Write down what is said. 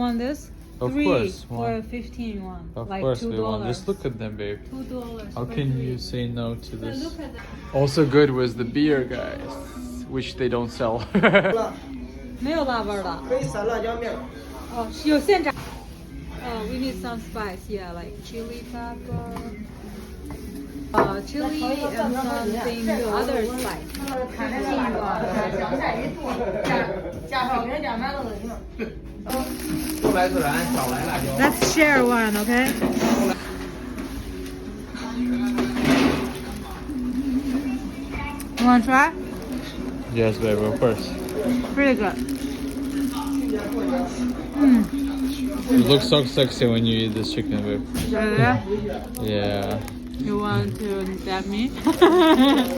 Want this? Of Three course, for one. 15 you want. Of like course $2. we want. Just look at them, babe. $2. How for can three. you say no to this? Look at that. Also good was the beer, guys, which they don't sell. 没有辣味儿的。可以撒辣椒面。哦，有现炸。we need some spice, yeah, like chili pepper. Chili and something other spice. 不来自然，少来辣椒。 Let's share one, okay? You want to try? Yes, babe, of course. Pretty good. You look so sexy when you eat this chicken, babe. Really? Yeah. You want to dab me?